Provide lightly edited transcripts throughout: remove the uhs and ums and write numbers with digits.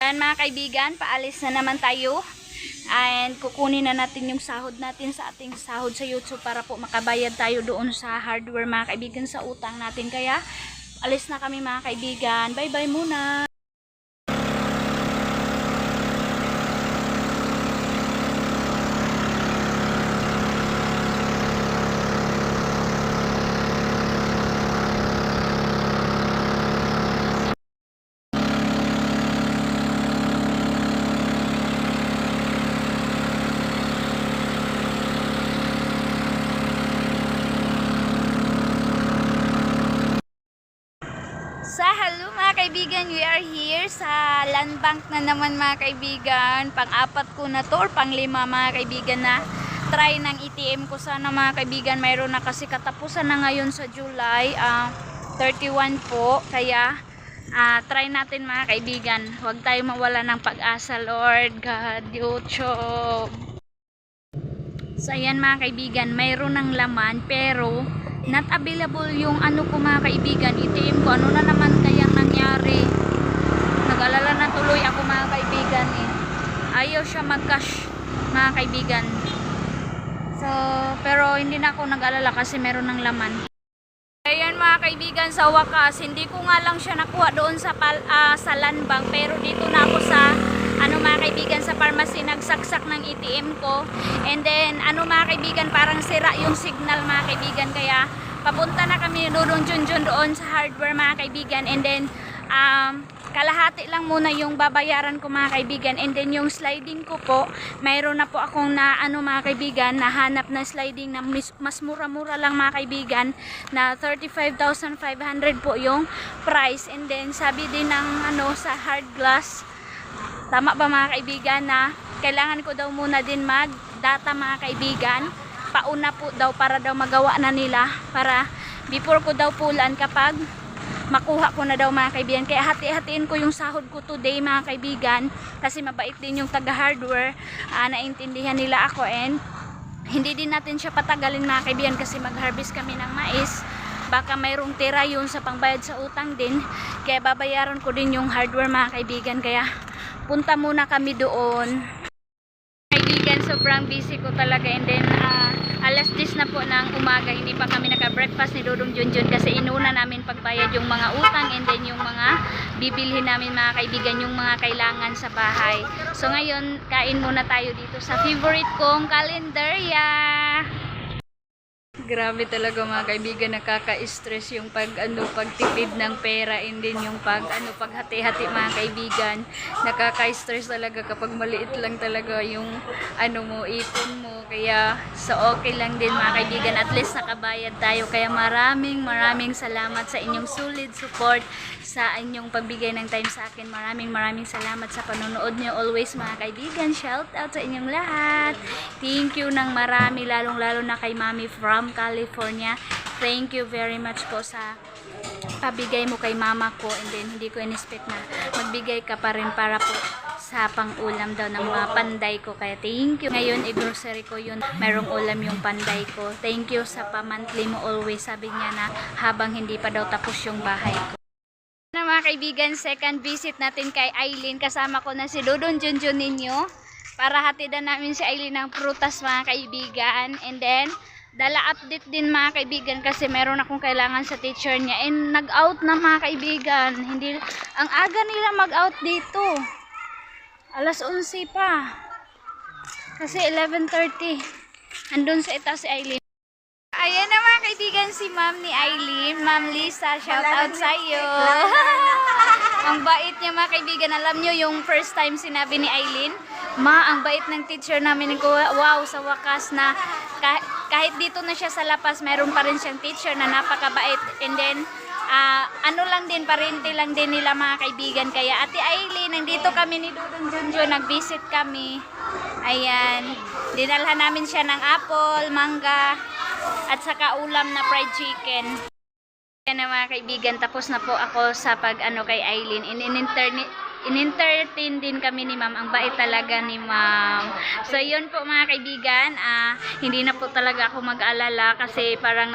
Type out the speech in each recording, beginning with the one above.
Yan mga kaibigan, paalis na naman tayo. And kukunin na natin yung sahod natin sa ating sahod sa YouTube para po makabayad tayo doon sa hardware mga kaibigan sa utang natin. Kaya alis na kami mga kaibigan. Bye bye muna. Hello mga kaibigan, we are here sa land bank na naman mga kaibigan. Pang-apat ko na to or pang-lima mga kaibigan na try ng ATM ko. Sana mga kaibigan mayroon na kasi katapusan na ngayon sa July 31 po. Kaya try natin mga kaibigan. Huwag tayo mawala ng pag-asa, Lord God, YouTube. So ayan mga kaibigan, mayroon ng laman pero not available yung ano ko mga kaibigan, ATM ko. Ano na naman kayang nangyari? Nag-alala na tuloy ako mga kaibigan eh. Ayaw siya mag-cash mga kaibigan. So, pero hindi na ako nag-alala kasi meron ng laman. Ayan mga kaibigan, sa wakas, hindi ko nga lang siya nakuha doon sa land bank, pero dito na ako sa ano mga kaibigan sa pharmacy nagsaksak ng ATM ko. And then ano mga kaibigan, parang sira yung signal mga kaibigan, kaya papunta na kami doon doon sa hardware mga kaibigan. And then kalahati lang muna yung babayaran ko mga kaibigan. And then yung sliding ko po, mayroon na po akong na ano mga kaibigan, nahanap na sliding na mas mura-mura lang mga kaibigan, na 35,500 po yung price. And then sabi din ng ano sa hard glass, tama ba mga kaibigan, na kailangan ko daw muna din mag data mga kaibigan, pauna po daw para daw magawa na nila, para before ko daw pulan kapag makuha ko na daw mga kaibigan. Kaya hati-hatiin ko yung sahod ko today mga kaibigan, kasi mabait din yung taga hardware, naintindihan nila ako. And hindi din natin siya patagalin mga kaibigan kasi mag-harvest kami ng mais, baka mayroong tira yun sa pangbayad sa utang din, kaya babayaran ko din yung hardware mga kaibigan. Kaya punta muna kami doon kaibigan. Sobrang busy ko talaga. And then alas 10 na po ng umaga, hindi pa kami naka-breakfast ni Dodong Junjun kasi inuna namin pagbayad yung mga utang, and then yung mga bibilhin namin mga kaibigan, yung mga kailangan sa bahay. So ngayon, kain muna tayo dito sa favorite kong kalendarya. Grabe talaga mga kaibigan, nakaka-stress yung pagtipid ng pera, and din yung paghati-hati mga kaibigan. Nakaka-stress talaga kapag maliit lang talaga yung ipon mo. Kaya okay lang din mga kaibigan, at least nakabayad tayo. Kaya maraming salamat sa inyong solid support, sa inyong pagbigay ng time sa akin. Maraming salamat sa panonood nyo always mga kaibigan. Shout out sa inyong lahat. Thank you ng marami, lalong-lalo na kay Mami from California. Thank you very much po sa pabigay mo kay mama ko. And then hindi ko in-expect na magbigay ka pa rin para po sa pang-ulam daw ng mga panday ko. Kaya thank you. Ngayon grocery ko yun, mayroong ulam yung panday ko. Thank you sa pa-monthly mo always. Sabi niya na habang hindi pa daw tapos yung bahay ko. Mga kaibigan, second visit natin kay Aileen. Kasama ko na si Dodong Junjun ninyo para hatidan namin si Aileen ng prutas mga kaibigan. And then dala update din mga kaibigan kasi meron akong kailangan sa teacher niya, and nag-out na mga kaibigan. Hindi, ang aga nila mag-out dito, alas 11 pa kasi 11:30 andun sa itaas si Aileen. Ayan na mga kaibigan, si ma'am ni Aileen, Ma'am Lisa, shout out sa iyo. Ang bait niya mga kaibigan. Alam nyo yung first time sinabi ni Aileen, ang bait ng teacher namin ko. Wow, sa wakas na kahit dito na siya sa Lapas, mayroon pa rin siyang teacher na napakabait. And then lang din, parente lang din nila mga kaibigan. Kaya Ate Aileen, nandito kami ni Dodong Junjun, nag-visit kami. Ayan, dinalhan namin siya ng apple, mangga, at saka ulam na fried chicken. Ayan na mga kaibigan, tapos na po ako sa kay Aileen. In-entertain din kami ni ma'am. Ang bait talaga ni ma'am. So yun po mga kaibigan, hindi na po talaga ako mag-alala kasi parang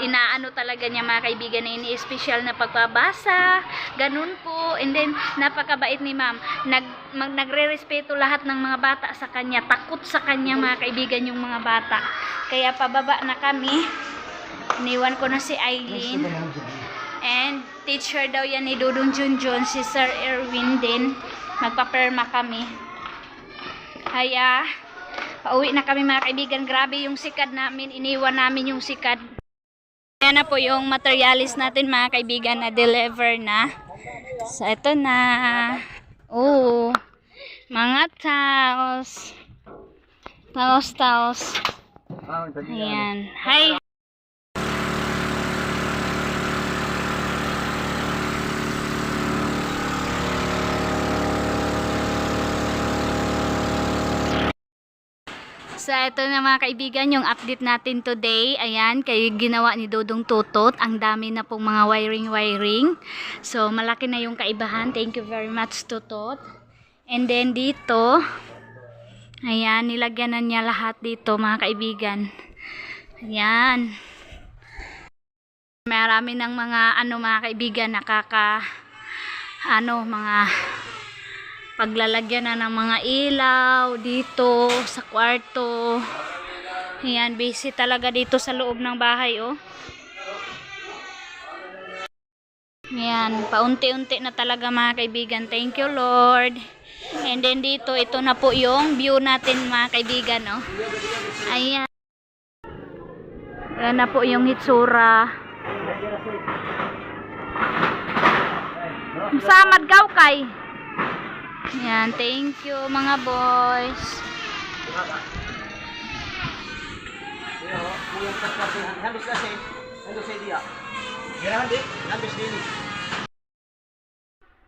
inaano talaga niya mga kaibigan na ini-special na pagbabasa, ganun po. And then napakabait ni ma'am, nagre-respeto lahat ng mga bata sa kanya, takot sa kanya mga kaibigan yung mga bata. Kaya pababa na kami, iniwan ko na si Eileen, and teacher daw yan ni Dudong Junjun, si Sir Erwin din, magpaperma kami. Kaya pauwi na kami mga kaibigan. Grabe yung sikad namin, iniwan namin yung sikad. Ayan na po yung materialis natin mga kaibigan na deliver na. So ito na. Oh, mga towels. Towels. Ayan. Hi. So, ito na mga kaibigan, yung update natin today. Ayan, kay ginawa ni Dodong Totot. Ang dami na pong mga wiring. So, malaki na yung kaibahan. Thank you very much, Totot. And then, dito, ayan, nilagyan na niya lahat dito, mga kaibigan. Ayan. Marami ng mga, mga kaibigan, mga paglalagyan na ng mga ilaw dito sa kwarto. Ayan, busy talaga dito sa loob ng bahay, oh. Ayan, paunti-unti na talaga mga kaibigan. Thank you, Lord. And then dito, ito na po yung view natin mga kaibigan, oh. Ayan. Ayan na po yung hitsura. Samad gaw kay. Yan, thank you mga boys.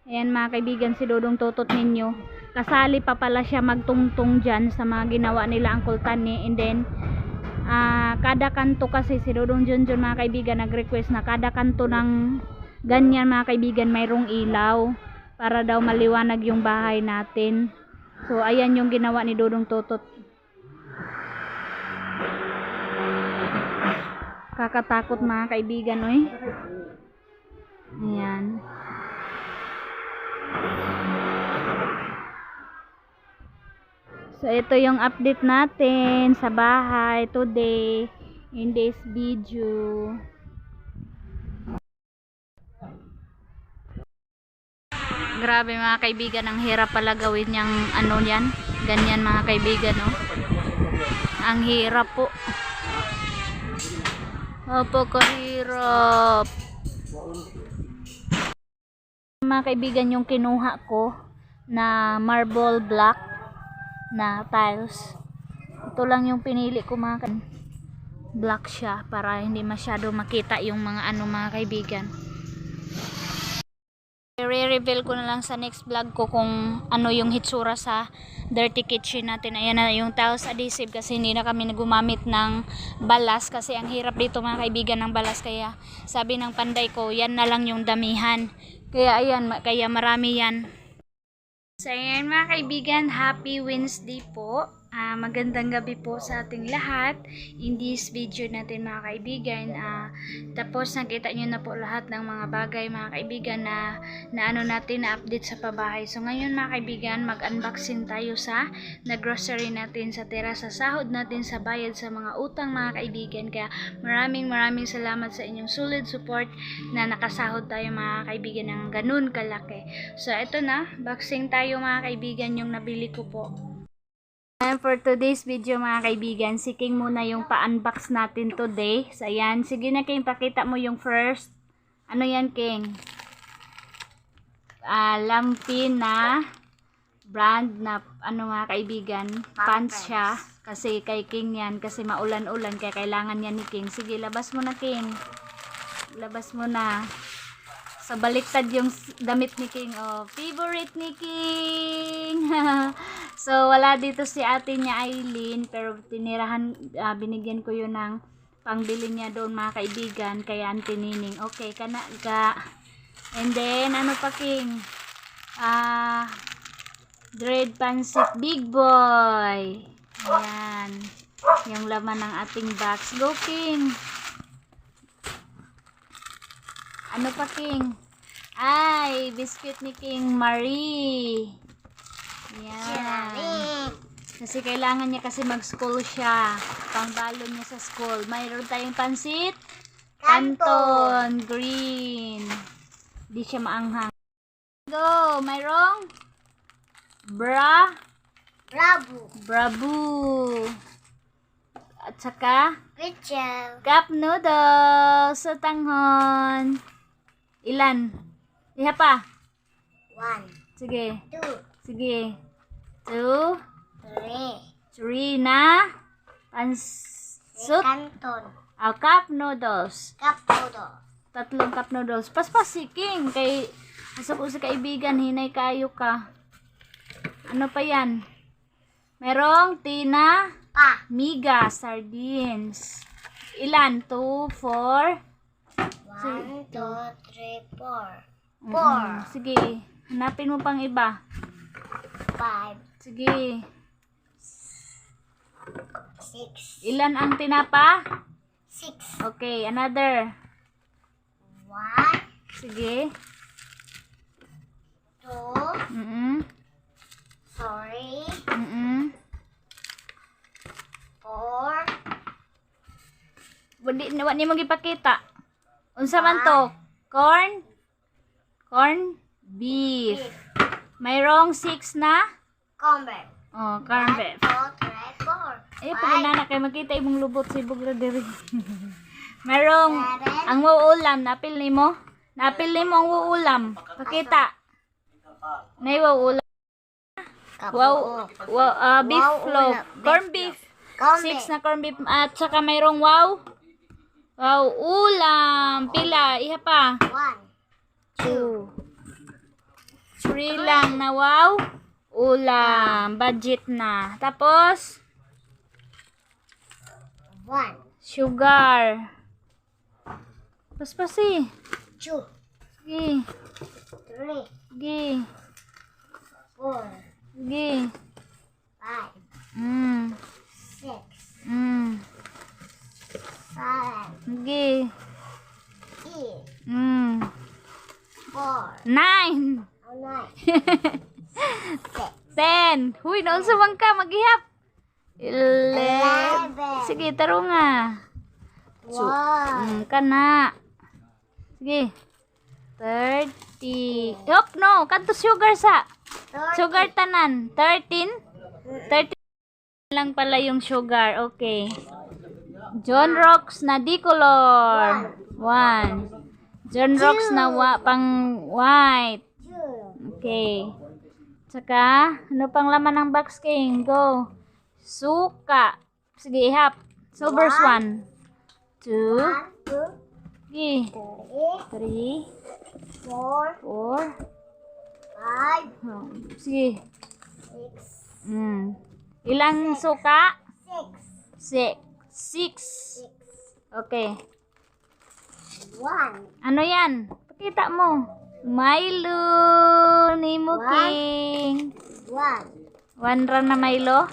Ayan mga kaibigan, si Dodong Totot ninyo. Kasali pa pala siya magtungtong dyan sa mga ginawa nila Uncle Tani. And then, kada kanto kasi si Dodong Junjun mga kaibigan nag-request na kada kanto ng ganyan mga kaibigan mayroong ilaw. Para daw maliwanag yung bahay natin. So, ayan yung ginawa ni Dodong Totot. Kakatakot mga kaibigan, oy. Ayan. So, ito yung update natin sa bahay today in this video. Grabe mga kaibigan, ang hirap pala gawin niyang yan. Ganyan mga kaibigan, no? Ang hirap po. Opo, kahirap. Mga kaibigan, yung kinuha ko na marble block na tiles. Ito lang yung pinili ko mga kaibigan. Black siya para hindi masyado makita yung mga mga kaibigan. I-reveal ko na lang sa next vlog ko kung ano yung hitsura sa dirty kitchen natin. Ayan na yung tiles adhesive kasi hindi na kami nagumamit ng balas kasi ang hirap dito mga kaibigan ng balas. Kaya sabi ng panday ko, yan na lang yung damihan. Kaya ayan, kaya marami yan. So ayan mga kaibigan, happy Wednesday po. Magandang gabi po sa ating lahat in this video natin mga kaibigan. Tapos nakita nyo na po lahat ng mga bagay mga kaibigan na natin na update sa pabahay. So ngayon mga kaibigan, mag-unboxing tayo sa grocery natin, sa tira sa sahod natin, sa bayad sa mga utang mga kaibigan. Kaya maraming salamat sa inyong solid support na nakasahod tayo mga kaibigan ng ganun kalaki. So ito na, boxing tayo mga kaibigan yung nabili ko po. And for today's video mga kaibigan, si King muna yung pa-unbox natin today. So ayan, sige na King, pakita mo yung first. Ano yan King? Lampi na brand na mga kaibigan, pants siya. Kasi kay King yan, kasi maulan-ulan kaya kailangan yan ni King. Sige, labas mo na King. Labas mo na. So baliktad yung damit ni King. Oh, favorite ni King. So wala dito si ate niya Eileen, pero tinirahan, binigyan ko yun ng pangbili niya doon mga kaibigan, kaya Auntie Nining. Okay, kana ka. And then ano pa King? Dread Pancit Big Boy. Ayan. Yung laman ng ating box. Go King. Ano pa, King? Ay, biscuit ni King Marie. Yan. Kasi kailangan niya kasi mag-school siya. Pangbalo niya sa school. Mayroon tayong pansit. Canton. Green. Di siya maanghang. Go. Mayroong Bravo. At saka cup noodles sa tanghon. Ilan? Iha pa. 1, Sige. 2, Sige. 2, 3. 3 na pansut. Canton. Cup noodles. Cup noodle. 3 cup noodles. Paspasiking kay asa ko sa kaibigan, hinay kayo ka. Ano pa yan? Merong tina miga sardines. Ilan? 2, 4. 1, 2, 3, 4. Sige. Hanapin mo pang iba. 5, Sige. 6. Ilan ang tinapa? 6. Okay, another. 1, Sige. 2, Mm-mm. 3, Mm-mm. 4, Wa ni mo gipakita. Unsa man to? Corn? Corn beef. Mayroong 6 na? comber. Oh, corn 1, beef. 2, 3, 4. Eh, pag na kay makita imong lubot sa ibog ra diri. Mayroong ang uulam, napil nimo? Napil nimo ang uulam. Pakita. Nay uulam. Wow, beef loaf. Corn beef. 6 na corn beef at saka mayroong wow. Wow, ulam. Pila? Iha pa. 1, 2, 3 lang na wow. Ulam. Budget na. Tapos, 1, sugar. Paspasi. 2, Sige. 3, Sige. 4, Sige. 5, Mm. 6, Mm. 7, Sige. 8, Mm. 4, 9. 9, 10. Huy, noon sa ka maghihap. 11. 11. Sige, taro nga. 1, Kana. Sige. 30. Yup, no. Kanto sugar sa. Sugar tanan. 13. 13 lang pala yung sugar. Okay. John Rocks na D-color. 1. John Rocks na pang white. 2, Okay. Tsaka, ano pang laman ng box, King? Go. Suka. Sige, ihap. Silver's 1. 2. 1, 2, Sige. 3, 3. 4, 4. 5, Sige. 6, Ilang suka? 6, 6. Okay. 1, Ano yan? Pakita mo. Milo ni mo, King. 1, 1 run na Milo.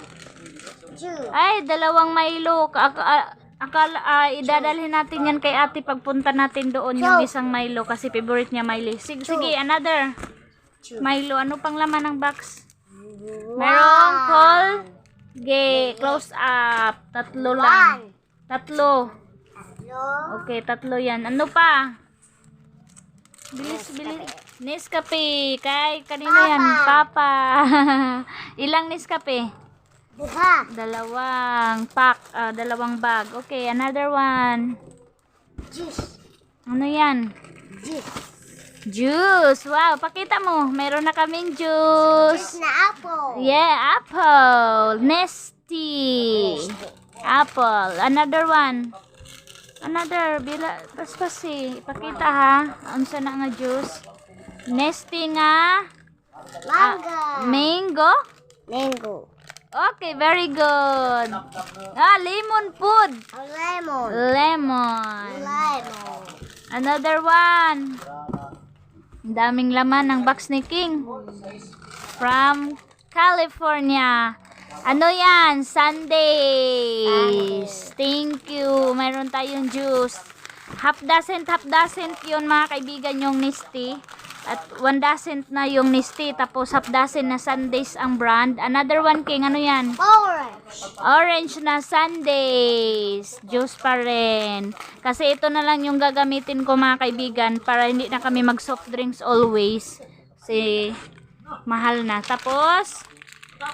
2, Ay, 2 Milo. Idadalhin natin yan kay ate pagpunta natin doon yung isang Milo kasi favorite niya Milo. Sige, another. Milo, ano pang laman ng box? Merong call. Close up. 3 lang. 3. Okay, 3 yan. Ano pa? Bilis. Nescafe. Kay, kanino yan? Papa. Ilang Nescafe? 2, 2 pack. 2 bag. Okay, another one. juice, Ano yan? juice, Juice. Wow, pakita mo. Meron na kaming juice. juice na apple. Yeah, apple. Nesty. Apple. Another one. Another. Paspasi. Ipakita ha. Unsa na nga juice. Nesty nga. Mango. Mango. Okay, very good. Lemon food. Lemon. Lemon. Lemon. Another one. Ang daming laman ng box ni King. From California. Ano yan? Sundays. Thank you. Mayroon tayong juice. half dozen yun mga kaibigan yung Nestea. At 1 dozen na yung Nestea. Tapos half dozen na Sundays ang brand. Another one, King. Ano yan? Orange. Orange na Sundays. Juice pa rin. Kasi ito na lang yung gagamitin ko mga kaibigan. Para hindi na kami mag soft drinks always. Kasi mahal na. Tapos,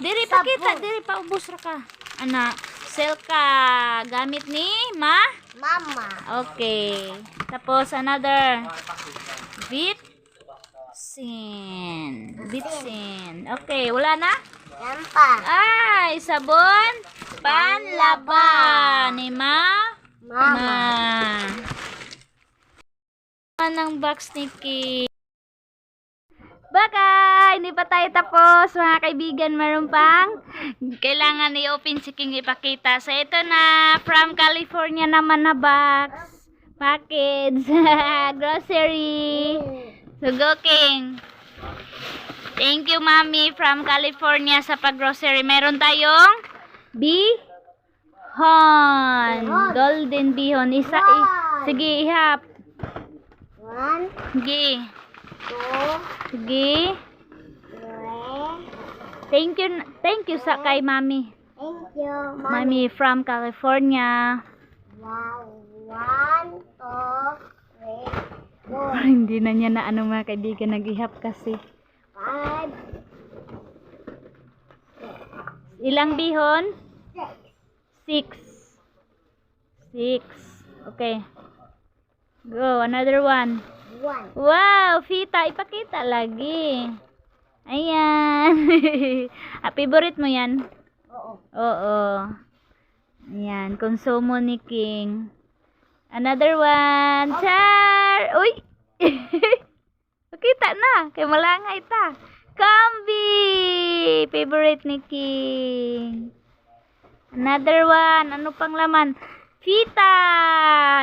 diri pa kita. Diri pa ubos ra ka. Ana, Silka. Gamit ni Mama. Okay. Tapos, another. Bitsin. Okay, wala na? Yan pa. Ay, sabon. Panlaba. Ni Mama. Anong box ni King? Baka, hindi pa tayo tapos mga kaibigan, meron pang kailangan i-open si King ipakita. So ito na, from California naman na box. Package. Grocery. So go King. Thank you Mami from California sa pag-grocery. Meron tayong bihon. Golden bihon. Isa, sige, ihap. 1, Sige. 2, Sige. 3. Thank you sa kay Mami. Thank you, Mami from California. Wow. 1, 2, 3, 4, Hindi na niya na ano mga kaibigan nag-ihap kasi. 5, Ilang bihon? 6. 6. Okay. Go, another one. 1. Wow, Fita, ipakita lagi. Ayan. Favorite mo yan? Oo. Oo. Ayan, konsumo ni King. Another one. Char! Uy! Pakita na. Kay malangay ta. Kambi! Favorite ni King. Another one. Ano pang laman? Fita!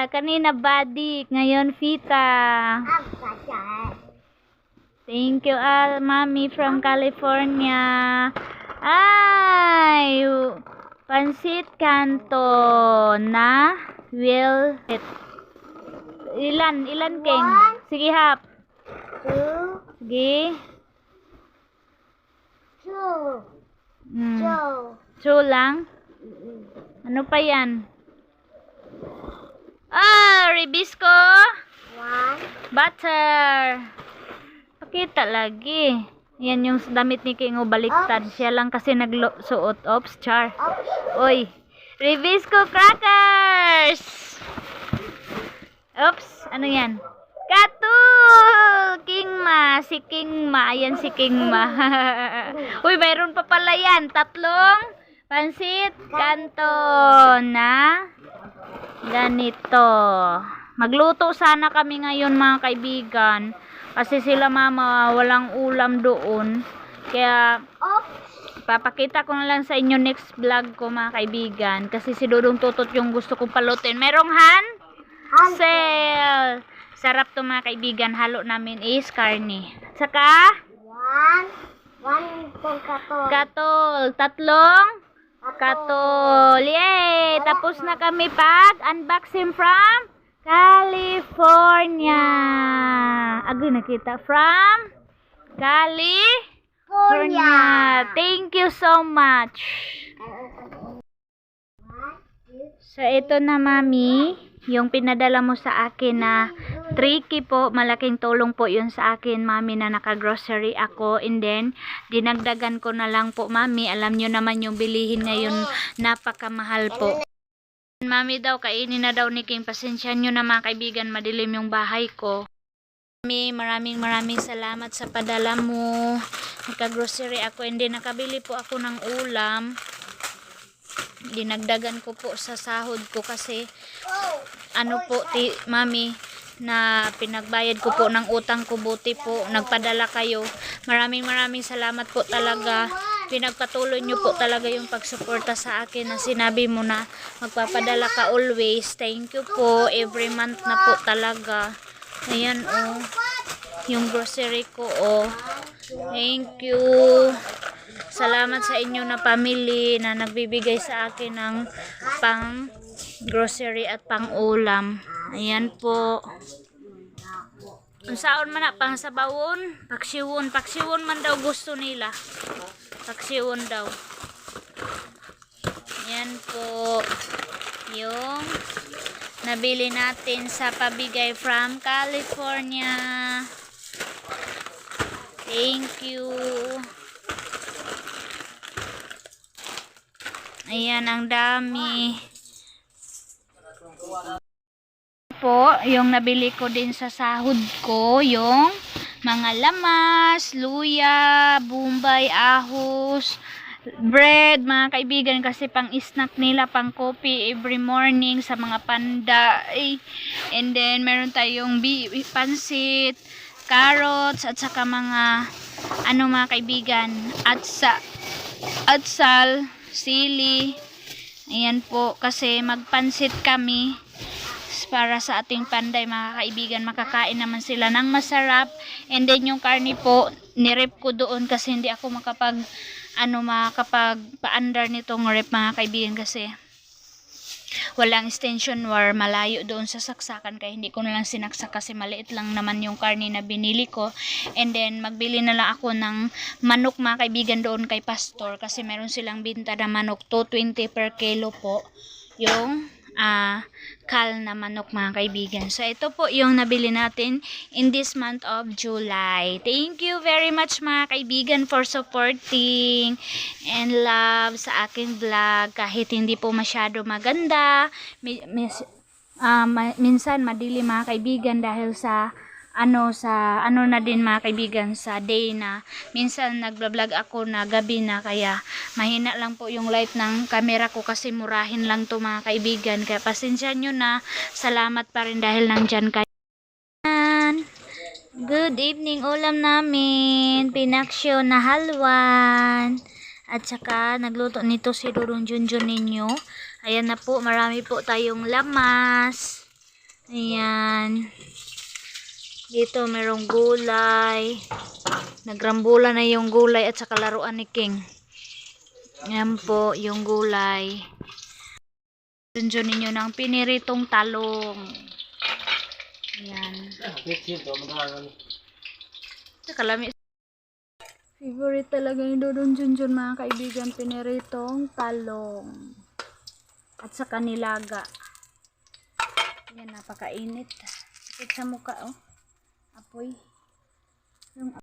Kanina badik. Ngayon Fita. Thank you all, Mami from California. Ay! Pansit Canton na will it. Ilan King? Sige hap. 2, Sige. 2, 2 lang. Ano pa yan? Ah, Ribisco 1. butter. Pakita lagi. Yan yung damit ni King o baliktad. Siya lang kasi nagsuot. Oops, char. Oy. Ribisco crackers. Oops, ano yan? Katul! Kingma. Si Kingma. Ayan si Kingma. Uy, mayroon pa pala yan. 3 pansit canton na ganito. Magluto sana kami ngayon mga kaibigan. Kasi sila mama walang ulam doon. Kaya papakita ko na lang sa inyo next vlog ko mga kaibigan. Kasi si Dudong Tutot yung gusto kong palutin. Merong sale. Sarap to mga kaibigan. Halo namin is karne. Saka 1 pong katol. katol. 3 katol. Yay! Tapos na kami pag unboxing from California. Agad nakita from California. Thank you so much. So ito na Mami, yung pinadala mo sa akin na tricky po, malaking tulong po yun sa akin Mami na naka-grocery ako, and then dinagdagan ko na lang po Mami, alam nyo naman yung bilihin ngayon napakamahal po. Mami daw, kainin na daw ni King, pasensya nyo na mga kaibigan, madilim yung bahay ko. Mami, maraming salamat sa padala mo. Naka-grocery ako, and then nakabili po ako ng ulam. Dinagdagan ko po sa sahod ko kasi ano po Mami na pinagbayad ko po ng utang ko, buti po nagpadala kayo. Maraming salamat po talaga. Pinagpatuloy nyo po talaga yung pagsuporta sa akin na sinabi mo na magpapadala ka always. Thank you po. Every month na po talaga. Ayan oh. Yung grocery ko oh. Thank you. Salamat sa inyo na family na nagbibigay sa akin ng pang grocery at pang ulam. Ayan po. Unsaon man na pang sabawon, paksiwon man daw gusto nila. Paksiwon daw. Ayan po. Yung nabili natin sa pabigay from California. Thank you. Ayan, ang dami. Po, yung nabili ko din sa sahod ko, yung mga lamas, luya, bombay, ahos, bread, mga kaibigan, kasi pang snack nila, pang coffee every morning sa mga panday. And then meron tayong pansit, carrots, at saka mga mga kaibigan, atsal, sili. Ayan po, kasi magpansit kami para sa ating panday, mga kaibigan. Makakain naman sila ng masarap. And then yung karne po, nirep ko doon kasi hindi ako paandar nitong rep, mga kaibigan, kasi walang extension wire, malayo doon sa saksakan, kaya hindi ko na lang sinaksak kasi maliit lang naman yung karne na binili ko. And then magbili na lang ako ng manok, mga kaibigan, doon kay Pastor, kasi meron silang binta na manok, 220 per kilo po yung kal na manok, mga kaibigan. So ito po yung nabili natin in this month of July. Thank you very much, mga kaibigan, for supporting and love sa aking vlog, kahit hindi po masyado maganda. Minsan madilim, mga kaibigan, dahil sa na din, mga kaibigan, sa day na minsan nagba-vlog ako na gabi na, kaya mahina lang po yung light ng camera ko kasi murahin lang to, mga kaibigan, kaya pasensya nyo na. Salamat pa rin dahil nandyan kayo. Good evening. Ulam namin pinaksyo na halwan, at saka nagluto nito si Dudong Junjun ninyo. Ayan na po, marami po tayong lamas. Ayan. Dito merong gulay. Nagrambula na yung gulay at saka laruan ni King. Yan po yung gulay. Junjun ninyo ng piniritong talong. Yan. Kalami. Favorite talaga yung Dudong Junjun, mga kaibigan, piniritong talong. At saka nilaga. Yan, napakainit. Sakit sa mukha, oh. Apoy. Yung